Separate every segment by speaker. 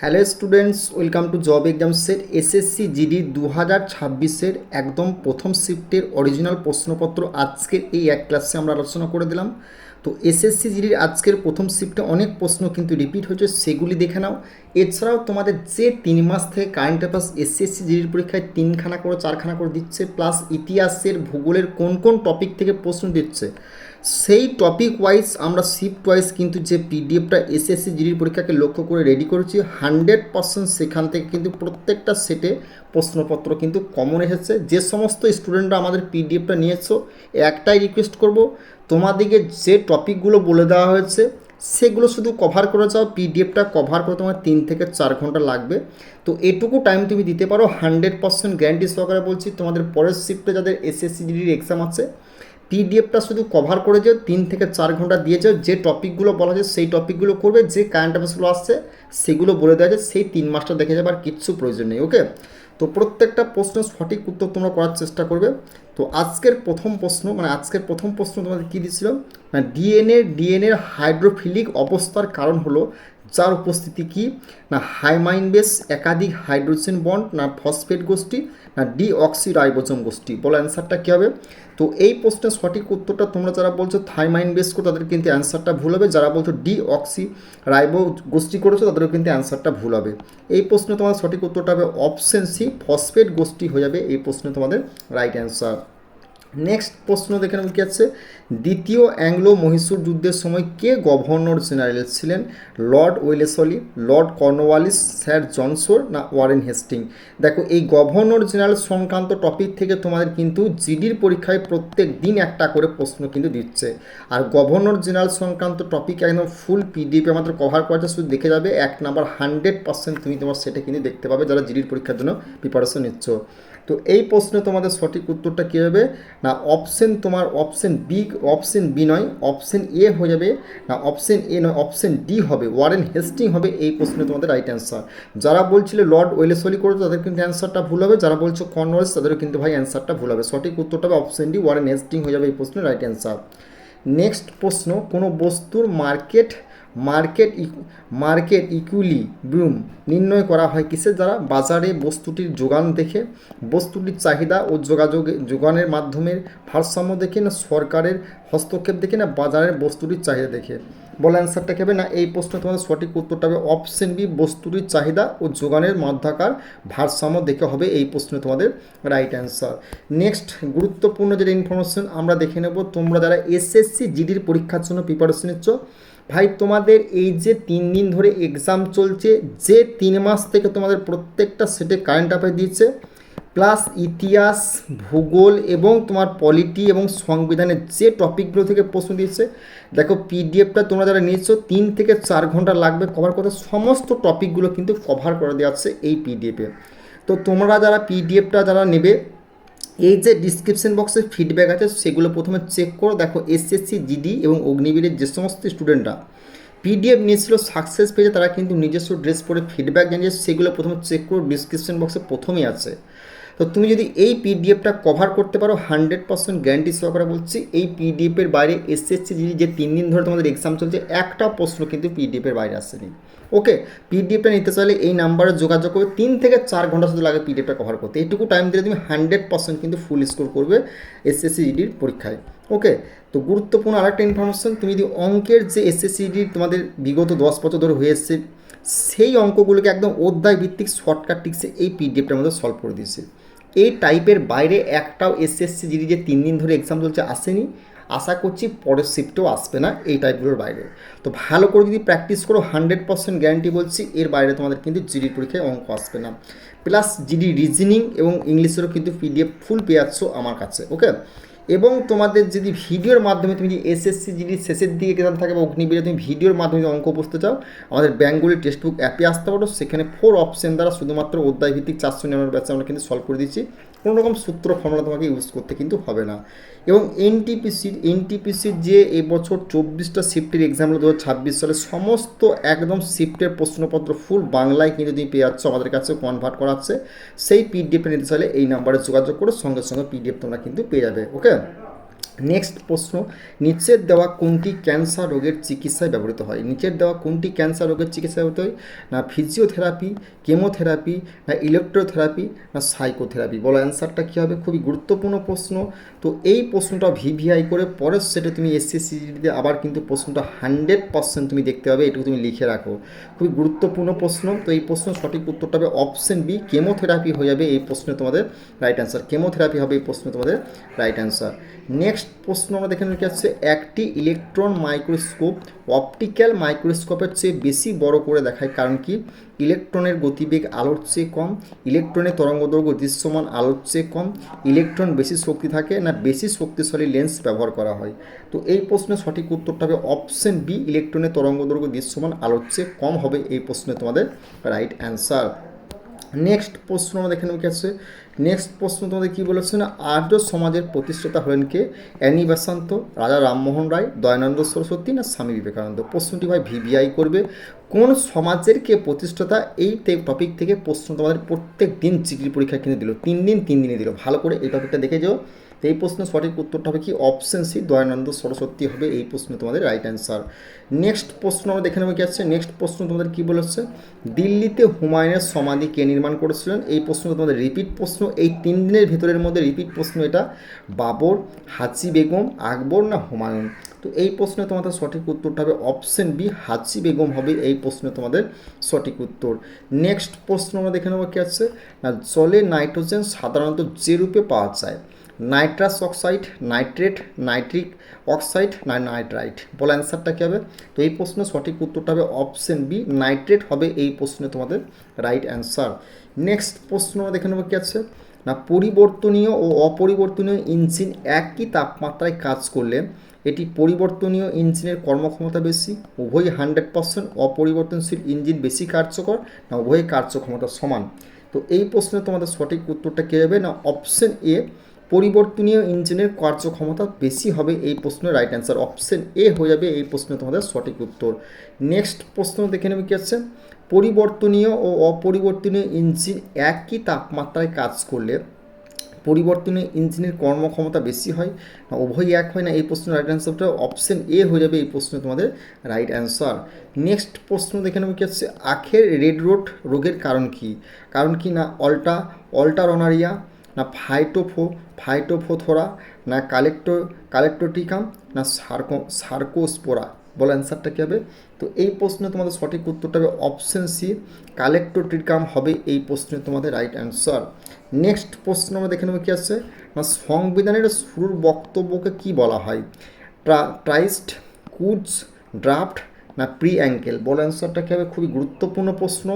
Speaker 1: Hello students, welcome to job exam set SSC GD 2026-এর একদম প্রথম শিফটের অরিজিনাল প্রশ্নপত্র আজকের এই এক ক্লাসে আমরা আলোচনা করে দিলাম। তো এসএসসি জিডির আজকের প্রথম শিফটে অনেক প্রশ্ন কিন্তু রিপিট হয়েছে, সেগুলি দেখে নাও। এছাড়াও তোমাদের যে 3 মাস থেকে কারেন্ট অ্যাফেয়ার্স এসএসসি জিডির পরীক্ষায় 3খানা করে 4খানা করে দিচ্ছে, প্লাস ইতিহাসের ভূগোলের কোন কোন টপিক থেকে প্রশ্ন দিচ্ছে সেই টপিক ওয়াইজ আমরা শিফট ওয়াইজ কিন্তু যে পিডিএফটা এসএসসি জিডির পরীক্ষাকে লক্ষ্য করে রেডি করেছি 100% সেখান থেকে কিন্তু প্রত্যেকটা সেটে প্রশ্নপত্র কিন্তু কমন এসেছে। যে সমস্ত স্টুডেন্টরা আমাদের পিডিএফটা নিয়েছো, একটাই রিকোয়েস্ট করব, তোমাদেরকে যে টপিকগুলো বলে দেওয়া হয়েছে সেগুলো শুধু কভার করে যাও। পিডিএফটা কভার করে তোমার 3 থেকে 4 ঘন্টা লাগবে। তো এটুকু টাইম তুমি দিতে পারো, 100% গ্যারান্টি সহকারে বলছি। তোমাদের পরের শিফটে যাদের এসএসসি জিডির এক্সাম আছে, পিডিএফটা শুধু কভার করে যাও, 3 থেকে 4 ঘন্টা দিয়ে যাও। যে টপিকগুলো বলা যায় সেই টপিকগুলো করবে, যে কারেন্ট অ্যাফেয়ার্সগুলো আসছে সেগুলো বলে দেওয়া যায়, সেই 3 মাসটা দেখে যাবে, আর কিচ্ছু প্রয়োজন নেই। ওকে, তো প্রত্যেকটা প্রশ্নের সঠিক উত্তর তোমরা করার চেষ্টা করবে। তো আজকের প্রথম প্রশ্ন তোমাদের কী দিয়েছিল না, ডিএনএর হাইড্রোফিলিক অবস্থার কারণ হলো যার উপস্থিতি কি না হাইমাইন বেস, একাধিক হাইড্রোজেন বন্ড, না ফসফেট গোষ্ঠী, না ডিঅক্সিরাইবোজোম গোষ্ঠী। বলো অ্যান্সারটা কী হবে? তো এই প্রশ্নের সঠিক উত্তরটা তোমরা যারা বলছো থাইমাইন বেস করে তাদের কিন্তু অ্যান্সারটা ভুল হবে, যারা বলছো ডিঅক্সিরাইবো গোষ্ঠী করেছো তাদেরও কিন্তু অ্যান্সারটা ভুল হবে। এই প্রশ্নে তোমাদের সঠিক উত্তরটা হবে অপশন সি, ফসফেট গোষ্ঠী হয়ে যাবে এই প্রশ্নে তোমাদের রাইট অ্যান্সার। নেক্সট প্রশ্ন দেখে নেব কি আছে, দ্বিতীয় অ্যাংলো মহীশূর যুদ্ধের সময় কে গভর্নর জেনারেল ছিলেন? Lord Wellesley, lord Cornwallis, sir John Shore, না ওয়ারেন হেস্টিং? দেখো, এই গভর্নর জেনারেল সংক্রান্ত টপিক থেকে তোমাদের কিন্তু জিডির পরীক্ষায় প্রত্যেক দিন একটা করে প্রশ্ন কিন্তু দিচ্ছে। আর গভর্নর জেনারেল সংক্রান্ত টপিক একদম ফুল পিডিএফে আমাদের কভার করেছে, শুধু দেখে যাবে 1 নাম্বার 100% তুমি তোমার সেটা কিন্তু দেখতে পাবে যারা জিডির পরীক্ষার জন্য প্রিপারেশন নিচ্ছ। তো এই প্রশ্নে তোমাদের সঠিক উত্তরটা কী হবে না, অপশন বি নয়, অপশন এ হয়ে যাবে, না অপশন এ নয়, অপশন ডি হবে, ওয়ারেন হেস্টিং হবে এই প্রশ্নে তোমাদের রাইট অ্যান্সার। যারা বলছিল লর্ড ওয়েলেসলি করেছো তাদের কিন্তু অ্যান্সারটা ভুল হবে, যারা বলছো কর্নওয়ালিস তাদেরও কিন্তু ভাই অ্যান্সারটা ভুল হবে। সঠিক উত্তরটা হবে অপশন ডি, ওয়ারেন হেস্টিং হয়ে যাবে এই প্রশ্নের রাইট অ্যান্সার। নেক্সট প্রশ্ন, কোনো বস্তুর মার্কেট ইকুইলিব্রিয়াম নির্ণয় করা হয় কিসের দ্বারা? বাজারে বস্তুটির যোগান দেখে, বস্তুটির চাহিদা ও যোগানের মাধ্যমে ভারসাম্য দেখে, না সরকারের হস্তক্ষেপ দেখে, না বাজারের বস্তুটির চাহিদা দেখে? বলে অ্যান্সারটা হবে না, এই প্রশ্নে তোমাদের সঠিক উত্তরটা হবে অপশন বি, বস্তুটির চাহিদা ও যোগানের মধ্যকার ভারসাম্য দেখে হবে এই প্রশ্নে তোমাদের রাইট অ্যান্সার। নেক্সট গুরুত্বপূর্ণ যেটা ইনফরমেশন আমরা দেখে নেব, তোমরা যারা এসএসসি জিডির পরীক্ষার জন্য প্রিপারেশন নিচ্ছ, ভাই তোমাদের এই যে 3 দিন ধরে এক্সাম চলছে, যে 3 মাস থেকে তোমাদের প্রত্যেকটা সেটে কারেন্ট অ্যাফেয়ার দিয়েছে, প্লাস ইতিহাস, ভূগোল এবং তোমার পলিটি এবং সংবিধানের যে টপিকগুলো থেকে প্রশ্ন দিচ্ছে, দেখো পিডিএফটা তোমরা যারা নিয়েছো 3 থেকে 4 ঘন্টা লাগবে কভার করতে, সমস্ত টপিকগুলো কিন্তু কভার করে দেওয়া আছে এই পিডিএফে। তো তোমরা যারা পিডিএফটা যারা নেবে, এই যে ডিসক্রিপশন বক্সে ফিডব্যাক আছে সেগুলো প্রথমে চেক করো। দেখো এসএসসি জিডি এবং অগ্নিবীরের যে সমস্ত স্টুডেন্টরা পিডিএফ নিয়েছিল সাকসেস পেজে, তারা কিন্তু নিজস্ব ড্রেস পরে ফিডব্যাক জানিয়েছে, সেগুলো প্রথমে চেক করো, ডিসক্রিপশন বক্সে প্রথমেই আছে। তো তুমি যদি এই পিডিএফটা কভার করতে পারো, 100% গ্যারান্টি সহকারে বলছি, এই পিডিএফের বাইরে এসএসসি জিডি যে 3 দিন ধরে তোমাদের এক্সাম চলছে একটা প্রশ্ন কিন্তু পিডিএফের বাইরে আসেনি। ওকে, পিডিএফটা নিতে চাইলে এই নাম্বারে যোগাযোগ করবে, 3 থেকে 4 ঘন্টা শুধু লাগে পিডিএফটা কভার করতে। এইটুকু টাইম দিলে তুমি 100% কিন্তু ফুল স্কোর করবে এসএসসি জিডির পরীক্ষায়। ওকে, তো গুরুত্বপূর্ণ আরেকটা ইনফরমেশন, তুমি যদি অঙ্কের যে এসএসসি জিডির তোমাদের বিগত 10 বছর ধরে হয়ে এসছে সেই অঙ্কগুলোকে একদম অধ্যায় ভিত্তিক শর্টকাট টিক্সে এই পিডিএফটার মধ্যে সলভ করে দিয়েছে। এই টাইপের বাইরে একটাও এসএসসি জিডি যে 3 দিন ধরে এক্সাম চলছে আসেনি, আশা করছি পরের শিফটেও আসবে না এই টাইপগুলোর বাইরে। তো ভালো করে যদি প্র্যাকটিস করো, 100% গ্যারান্টি বলছি এর বাইরে তোমাদের কিন্তু জিডির পরীক্ষায় অঙ্ক আসবে না। প্লাস জিডি রিজনিং এবং ইংলিশেরও কিন্তু পিডিএফ ফুল পেয়ে যাচ্ছ আমার কাছে। ওকে, এবং তোমাদের যদি ভিডিওর মাধ্যমে তুমি যদি এসএসসি জিডির শেষের দিকে এক্সাম থাকে বা অগ্নিবীরে তুমি ভিডিওর মাধ্যমে অঙ্ক বুঝতে চাও, আমাদের বেঙ্গলি টেক্সটবুক অ্যাপে আসতে পারো। সেখানে 4 অপশন দ্বারা শুধুমাত্র অধ্যায় ভিত্তিক 400 নম্বর ব্যাচে আমরা কিন্তু সলভ করে দিচ্ছি, কোনো রকম সূত্র ফর্মুলা তোমাকে ইউজ করতে কিন্তু হবে না। এবং এনটিপিসির যে এবছর 24টা শিফটের এক্সাম হলো 2026 সালে, সমস্ত একদম শিফটের প্রশ্নপত্র ফুল বাংলায় কিন্তু তুমি পেয়ে যাচ্ছ, আমাদের কাছে কনভার্ট করা আছে। সেই পিডিএফটা নিতে চাইলে এই নাম্বারে যোগাযোগ করে সঙ্গে সঙ্গে পিডিএফ তোমরা কিন্তু পেয়ে যাবে। ওকে, নেক্সট প্রশ্ন, নিচের দেওয়া কোনটি ক্যান্সার রোগের চিকিৎসায় ব্যবহৃত হয়? নিচের দেওয়া কোনটি ক্যান্সার রোগের চিকিৎসায় ব্যবহৃত হয়? না ফিজিওথেরাপি, কেমোথেরাপি, না ইলেকট্রোথেরাপি, না সাইকোথেরাপি? বলো অ্যান্সারটা কী হবে? খুবই গুরুত্বপূর্ণ প্রশ্ন। তো এই প্রশ্নটা ভিভিআই করে পরের সেটে তুমি এসএসসিতে আবার কিন্তু প্রশ্নটা 100% তুমি দেখতে পাবে, এটুকু তুমি লিখে রাখো। খুবই গুরুত্বপূর্ণ প্রশ্ন। তো এই প্রশ্ন সঠিক উত্তরটা হবে অপশন বি, কেমোথেরাপি হয়ে যাবে এই প্রশ্নে তোমাদের রাইট অ্যান্সার। কেমোথেরাপি হবে এই প্রশ্নে তোমাদের রাইট অ্যান্সার। নেক্সট প্রশ্ন আমরা দেখে নিতে যাচ্ছে, একটি ইলেকট্রন মাইক্রোস্কোপ অপটিক্যাল মাইক্রোস্কোপের চেয়ে বেশি বড় করে দেখায়, কারণ কি? ইলেকট্রনের গতিবেগ আলোর চেয়ে কম, ইলেকট্রনের তরঙ্গদৈর্ঘ্য দৃশ্যমান আলোর চেয়ে কম, ইলেকট্রন বেশি শক্তি থাকে, না বেশি শক্তিশালী লেন্স ব্যবহার করা হয়? তো এই প্রশ্নের সঠিক উত্তরটা হবে অপশন বি, ইলেকট্রনের তরঙ্গদৈর্ঘ্য দৃশ্যমান আলোর চেয়ে কম হবে এই প্রশ্নে তোমাদের রাইট অ্যান্সার। নেক্সট প্রশ্ন আমরা দেখে নেব কি আছে। নেক্সট প্রশ্ন তোমাদের কী বলেছে না, আর্য সমাজের প্রতিষ্ঠাতা হলেন কে? অ্যানি বেসান্ত, রাজা রামমোহন রায়, দয়ানন্দ সরস্বতী, না স্বামী বিবেকানন্দ? প্রশ্নটি ভাই ভিভিআই করবে। কোন সমাজের কে প্রতিষ্ঠাতা, এই টপিক থেকে প্রশ্ন তোমাদের প্রত্যেক দিন চাকরি পরীক্ষা কিন্তু দিল, 3 দিনে দিল। ভালো করে এই টপিকটা দেখে যাও। তো এই প্রশ্নের সঠিক উত্তরটা হবে কি? অপশন সি, দয়ানন্দ সরস্বতী হবে এই প্রশ্নে তোমাদের রাইট অ্যান্সার। নেক্সট প্রশ্ন আমরা দেখে নেব কি আছে। নেক্সট প্রশ্ন তোমাদের কী বলেছে, দিল্লিতে হুমায়ুনের সমাধি কে নির্মাণ করেছিলেন? এই প্রশ্ন তোমাদের রিপিট প্রশ্ন, এই 3 দিনের ভিতরের মধ্যে রিপিট প্রশ্ন এটা। বাবর, হাজি বেগম, আকবর, না হুমায়ুন? তো এই প্রশ্নে তোমাদের সঠিক উত্তরটা হবে অপশন বি, হাজি বেগম হবে এই প্রশ্নে তোমাদের সঠিক উত্তর। নেক্সট প্রশ্ন আমরা দেখে নেব কি আছে না, জলে নাইট্রোজেন সাধারণত যে রূপে পাওয়া যায়, nitrous oxide, nitrate, nitric oxide, না নাইট্রাইট? বলো অ্যান্সারটা কী হবে? তো এই প্রশ্নের সঠিক উত্তরটা হবে অপশন বি, নাইট্রেট হবে এই প্রশ্নে তোমাদের রাইট অ্যান্সার। নেক্সট প্রশ্ন দেখে নেব কী আছে না, পরিবর্তনীয় ও অপরিবর্তনীয় ইঞ্জিন একই তাপমাত্রায় কাজ করলে এটি পরিবর্তনীয় ইঞ্জিনের কর্মক্ষমতা বেশি, উভয়ই 100%, অপরিবর্তনশীল ইঞ্জিন বেশি কার্যকর, না উভয়ই কার্যক্ষমতা সমান? তো এই প্রশ্নে তোমাদের সঠিক উত্তরটা কী হবে না, অপশন এ, পরিবর্তনীয় ইঞ্জিনের কার্যক্ষমতা বেশি হবে এই প্রশ্নের রাইট অ্যান্সার। অপশন এ হয়ে যাবে এই প্রশ্নে তোমাদের সঠিক উত্তর। নেক্সট প্রশ্ন দেখে নেবে কী আছে, পরিবর্তনীয় ও অপরিবর্তনীয় ইঞ্জিন একই তাপমাত্রায় কাজ করলে পরিবর্তনীয় ইঞ্জিনের কর্মক্ষমতা বেশি হয়, না উভয়ই এক হয়, না এই প্রশ্নের রাইট অ্যান্সারটা অপশন এ হয়ে যাবে এই প্রশ্নে তোমাদের রাইট অ্যান্সার। নেক্সট প্রশ্ন দেখে নেবে কি হচ্ছে, আখের রেড রোগের কারণ কি? কারণ কি না অল্টারনারিয়া, না ফাইটোফোথোরা, না কালেক্টোটিকাম, না সার্কোস্পোরা? বলো অ্যান্সারটা কী হবে? তো এই প্রশ্নে তোমাদের সঠিক উত্তরটা হবে অপশন সি, কালেক্টোট্রিকাম হবে এই প্রশ্নে তোমাদের রাইট অ্যান্সার। নেক্সট প্রশ্ন আমরা দেখে নেব কী আছে না, সংবিধানের শুরুর বক্তব্যকে কি বলা হয়? ট্রাইস্ট, কুডস, ড্রাফট, না প্রি অ্যাঙ্কেল? বলো অ্যান্সারটা কী হবে? খুবই গুরুত্বপূর্ণ প্রশ্ন।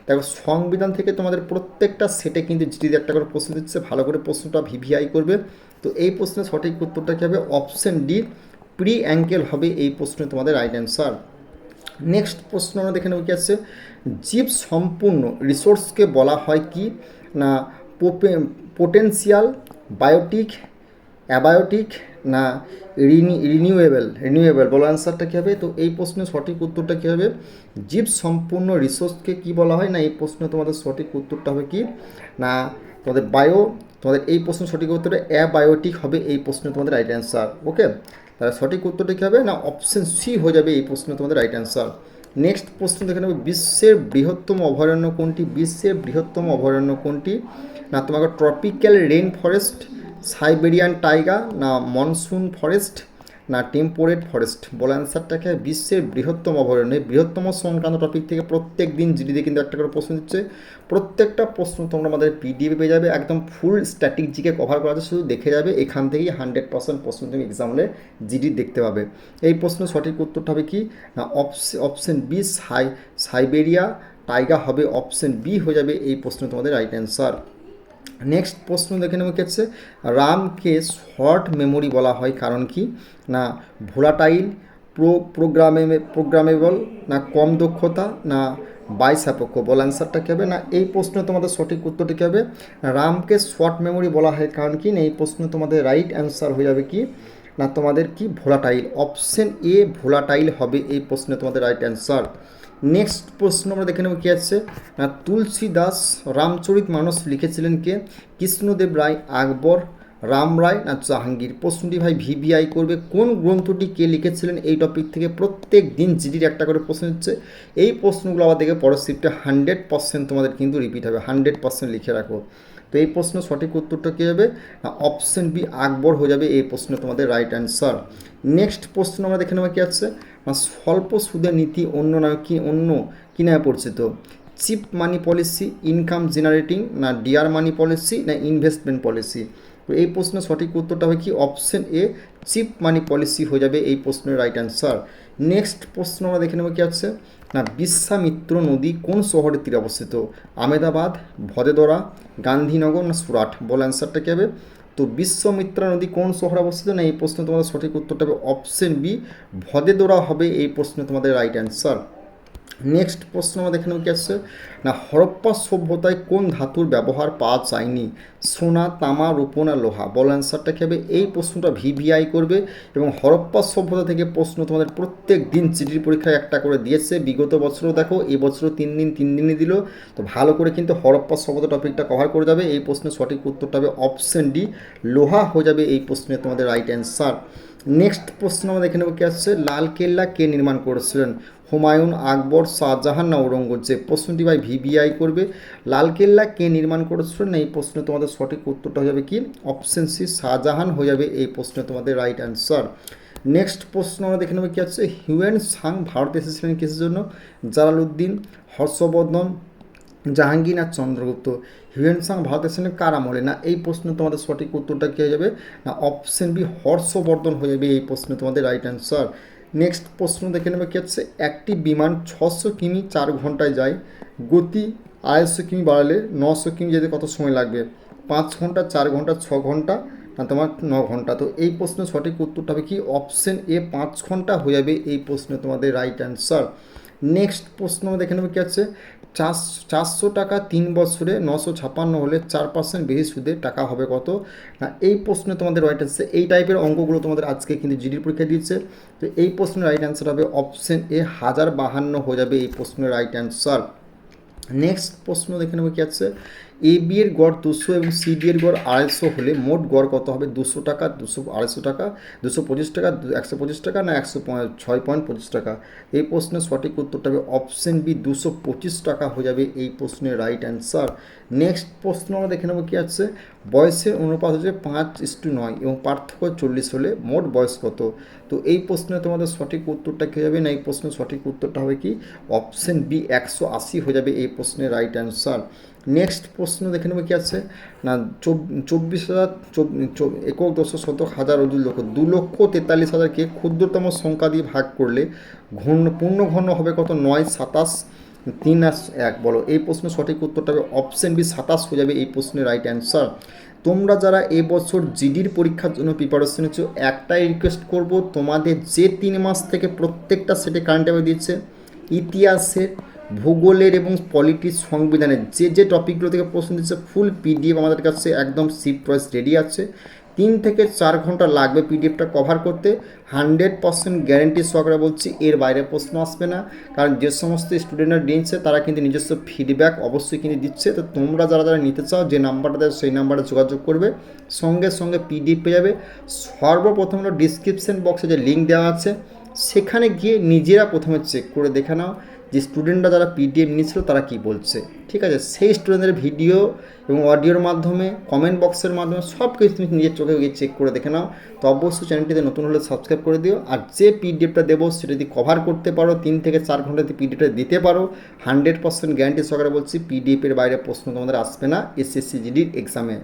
Speaker 1: দেখো সংবিধান থেকে তোমাদের প্রত্যেকটা সেটে কিন্তু জিডিতে একটা করে প্রশ্ন দিচ্ছে, ভালো করে প্রশ্নটা ভিভিআই করবে। তো এই প্রশ্নের সঠিক উত্তরটা কী হবে? অপশন ডি, প্রি অ্যাঙ্কেল হবে এই প্রশ্নে তোমাদের রাইট অ্যান্সার। নেক্সট প্রশ্ন আমরা দেখে নেব কি আছে, জীব সম্পূর্ণ রিসোর্সকে বলা হয় কি? না পোটেন্সিয়াল, বায়োটিক, অ্যাবায়োটিক, না রিনিউয়েবল? বলো অ্যান্সারটা কী হবে? তো এই প্রশ্নের সঠিক উত্তরটা কী হবে? জীব সম্পূর্ণ রিসোর্সকে কি বলা হয়? না এই প্রশ্নে তোমাদের সঠিক উত্তরটা হবে কি না তোমাদের এই প্রশ্নের সঠিক উত্তরটা অ্যাবায়োটিক হবে এই প্রশ্নে তোমাদের রাইট অ্যান্সার। ওকে, তাহলে সঠিক উত্তরটা কী হবে না, অপশন সি হয়ে যাবে এই প্রশ্নে তোমাদের রাইট অ্যান্সার। নেক্সট প্রশ্ন দেখে নেবে, বিশ্বের বৃহত্তম অভয়ারণ্য কোনটি? বিশ্বের বৃহত্তম অভয়ারণ্য কোনটি? না তোমাকে tropical rain forest, Siberian tiger, না মনসুন ফরেস্ট, না টেম্পোরেট ফরেস্ট? বলা অ্যান্সারটাকে বিশ্বের বৃহত্তম অভয়ারণ্য। বৃহত্তম সংক্রান্ত টপিক থেকে প্রত্যেক দিন জিডিতে কিন্তু একটা করে প্রশ্ন দিচ্ছে। প্রত্যেকটা প্রশ্ন তোমরা আমাদের পিডিএফে পেয়ে যাবে, একদম ফুল স্ট্যাটিক জিকে কভার করা আছে, শুধু দেখে যাবে, এখান থেকেই 100% প্রশ্ন তুমি এক্সাম হলে জিডি দেখতে পাবে। এই প্রশ্নের সঠিক উত্তরটা হবে কি না, অপশন বি, সাইবেরিয়া টাইগার হবে অপশন বি হয়ে যাবে এই প্রশ্ন তোমাদের রাইট অ্যান্সার। নেক্সট প্রশ্ন দেখে নেব কি হচ্ছে, রামকে শর্ট মেমোরি বলা হয় কারণ কি? না ভোলাটাইল, প্রোগ্রামেবল, না কম দক্ষতা, না বাইসাপেক্ষ? বলা অ্যান্সারটা কী হবে? না এই প্রশ্ন তোমাদের সঠিক উত্তরটি কী হবে? রামকে শর্ট মেমোরি বলা হয় কারণ কি? না এই প্রশ্ন তোমাদের রাইট অ্যান্সার হয়ে যাবে কি না, তোমাদের কি ভোলাটাইল? অপশন এ ভোলাটাইল হবে এই প্রশ্নে তোমাদের রাইট অ্যান্সার। নেক্সট প্রশ্ন আমরা দেখে নেব কী আছে না, তুলসী দাস রামচরিত মানস লিখেছিলেন কে? কৃষ্ণদেব রায়, আকবর, রাম রায় না জাহাঙ্গীর? প্রশ্নটি ভাই ভিভিআই করবে। কোন গ্রন্থটি কে লিখেছিলেন? এই টপিক থেকে প্রত্যেক দিন জিডির একটা করে প্রশ্ন হচ্ছে। এই প্রশ্নগুলো আবার দেখে পরের শিফটে 100% তোমাদের কিন্তু রিপিট হবে, 100% লিখে রাখো। তো এই প্রশ্ন সঠিক উত্তরটা কী হবে না অপশন বি আকবর হয়ে যাবে এই প্রশ্ন তোমাদের রাইট অ্যান্সার। নেক্সট প্রশ্ন আমরা দেখে নেবো কী আছে না স্বল্প সুদের নীতি অন্য নামে কি নামে পরিচিত? Cheap money policy, income generating, না ডিয়ার মানি পলিসি, না ইনভেস্টমেন্ট পলিসি? তো এই প্রশ্নের সঠিক উত্তরটা হবে কি option A cheap money policy হয়ে যাবে এই প্রশ্নের রাইট অ্যান্সার। নেক্সট প্রশ্ন আমরা দেখে নেবো কী আছে না বিশ্বামিত্র নদী কোন শহরের তীরে অবস্থিত? আমেদাবাদ, ভদেদরা, গান্ধীনগর, না সুরাট? বল অ্যান্সারটা কী হবে? তো বিশ্বামিত্রা নদী কোন শহরে অবস্থিত? না এই প্রশ্ন তোমাদের সঠিক উত্তরটা হবে অপশন বি ভদেদরা হবে এই প্রশ্ন তোমাদের রাইট অ্যান্সার। নেক্সট প্রশ্ন আমরা দেখে নেব কি আসছে না হরপ্পা সভ্যতায় কোন ধাতুর ব্যবহার পাওয়া যায়নি? সোনা, তামা, রূপো, না লোহা? বল অ্যান্সারটা কী হবে? এই প্রশ্নটা ভিভিআই করবে এবং হরপ্পা সভ্যতা থেকে প্রশ্ন তোমাদের প্রত্যেক দিন জিডির পরীক্ষায় একটা করে দিয়েছে। বিগত বছরও দেখো, এই বছরও 3 দিনই দিল। তো ভালো করে কিন্তু হরপ্পা সভ্যতা টপিকটা কভার করে যাবে। এই প্রশ্নের সঠিক উত্তরটা হবে অপশন ডি লোহা হয়ে যাবে এই প্রশ্নে তোমাদের রাইট অ্যান্সার। নেক্সট প্রশ্ন আমরা দেখে নেব কি আসছে লালকেল্লা কে নির্মাণ করেছিলেন? হুমায়ুন, আকবর, শাহজাহান, না ঔরঙ্গজেব? প্রশ্নটি ভাই ভিভিআই করবে। লালকেল্লা কে নির্মাণ করেছিলেন? এই প্রশ্নে তোমাদের সঠিক উত্তরটা হয়ে যাবে কি অপশন সি শাহজাহান হয়ে যাবে এই প্রশ্নে তোমাদের রাইট অ্যান্সার। নেক্সট প্রশ্ন আমরা দেখে নেব কি আছে হিউয়েন সাং ভারতে এসেছিলেন কিসের জন্য? জালালউদ্দিন, হর্ষবর্ধন, জাহাঙ্গীর, না চন্দ্রগুপ্ত? হিউয়েন সাং ভারতে এসেছিলেন কার আমলে? না এই প্রশ্নে তোমাদের সঠিক উত্তরটা কী হয়ে যাবে না অপশন বি হর্ষবর্ধন হয়ে যাবে এই প্রশ্নে তোমাদের রাইট অ্যান্সার। নেক্সট প্রশ্ন দেখে নেবে কি হচ্ছে একটি বিমান 600 কিমি 4 ঘন্টায় যায়, গতি 250 কিমি বাড়ালে 900 কিমি যেতে কত সময় লাগবে? 5 ঘন্টা, 4 ঘন্টা, 6 ঘন্টা, না তোমার 9 ঘন্টা? তো এই প্রশ্নের সঠিক উত্তরটা হবে কি অপশন এ 5 ঘন্টা হয়ে যাবে এই প্রশ্নে তোমাদের রাইট অ্যান্সার। নেক্সট প্রশ্ন দেখে নেবে কি আছে 400 টাকা 3 বছরে 956 হলে 4% বেশি সুদে টাকা হবে কত? না এই প্রশ্নে তোমাদের রাইট অ্যান্সার। এই টাইপের অঙ্কগুলো তোমাদের আজকে কিন্তু জিডির পরীক্ষা দিয়েছে। তো এই প্রশ্নের রাইট অ্যান্সার হবে অপশন এ 1052 হয়ে যাবে এই প্রশ্নের রাইট অ্যান্সার। নেক্সট প্রশ্ন দেখে নেব কি আছে এ বি এর গড় 200 এবং সি ডি এর গড় 250 হলে মোট গড় কত হবে? 200 টাকা, 250 টাকা, 225 টাকা, 125 টাকা, না 106.25 টাকা? এই প্রশ্নের সঠিক উত্তরটা হবে অপশন বি 225 টাকা হয়ে যাবে এই প্রশ্নের রাইট অ্যান্সার। নেক্সট প্রশ্ন আমরা দেখে নেব কি আছে বয়সের অনুপাত হচ্ছে 5:9 এবং পার্থক্য 40 হলে মোট বয়স কত? তো এই প্রশ্নে তোমাদের সঠিক উত্তরটা কী হবে না এই প্রশ্নের সঠিক উত্তরটা হবে কি অপশন বি 180 হয়ে যাবে এই প্রশ্নের রাইট অ্যান্সার। নেক্সট প্রশ্ন দেখে নেবে কি আছে না 24,000 একক দশক শতক হাজার অযুত লক্ষ 2,43,000কে ক্ষুদ্রতম সংখ্যা দিয়ে ভাগ করলে পূর্ণ ঘন হবে কত? 9, 27, 3 আর 1? বলো এই প্রশ্নের সঠিক উত্তরটা হবে অপশন বি 27 হয়ে যাবে এই প্রশ্নের রাইট অ্যান্সার। তোমরা যারা এবছর জিডির পরীক্ষার জন্য প্রিপারেশন নিচ্ছ একটাই রিকোয়েস্ট করব তোমাদের যে 3 মাস থেকে প্রত্যেকটা সেটে কারেন্ট অ্যাফেয়ার দিচ্ছে ইতিহাসের, ভূগোলের এবং পলিটিক্স, সংবিধানের যে টপিকগুলো থেকে প্রশ্ন দিচ্ছে ফুল পিডিএফ আমাদের কাছে একদম শিফট ওয়াইজ রেডি আছে। 3 থেকে 4 ঘন্টা লাগবে পিডিএফটা কভার করতে। 100% গ্যারেন্টি সহকারে বলছি এর বাইরে প্রশ্ন আসবে না, কারণ যে সমস্ত স্টুডেন্টরা নিচ্ছে তারা কিন্তু নিজস্ব ফিডব্যাক অবশ্যই কিন্তু দিচ্ছে। তো তোমরা যারা যারা নিতে চাও যে নাম্বারটা দেয় সেই নাম্বারে যোগাযোগ করবে, সঙ্গে সঙ্গে পিডিএফ পেয়ে যাবে। সর্বপ্রথম হলো ডিসক্রিপশন বক্সে যে লিঙ্ক দেওয়া আছে সেখানে গিয়ে নিজেরা প্রথমে চেক করে দেখে নাও যে স্টুডেন্টরা যারা পিডিএফ নিয়েছিল তারা কি বলছে, ঠিক আছে? সেই স্টুডেন্টদের ভিডিও এবং অডিওর মাধ্যমে কমেন্ট বক্সের মাধ্যমে সব কিছু তুমি নিজের চোখে গিয়ে চেক করে দেখে নাও। তো অবশ্যই চ্যানেলটিতে নতুন হলে সাবস্ক্রাইব করে দিও। আর যে পিডিএফটা দেবো সেটা যদি কভার করতে পারো 3 থেকে 4 ঘন্টা যদি পিডিএফটা দিতে পারো 100% গ্যারান্টি সহকারে বলছি পিডিএফের বাইরে প্রশ্ন তোমাদের আসবে না এসএসসি জিডির এক্সামে।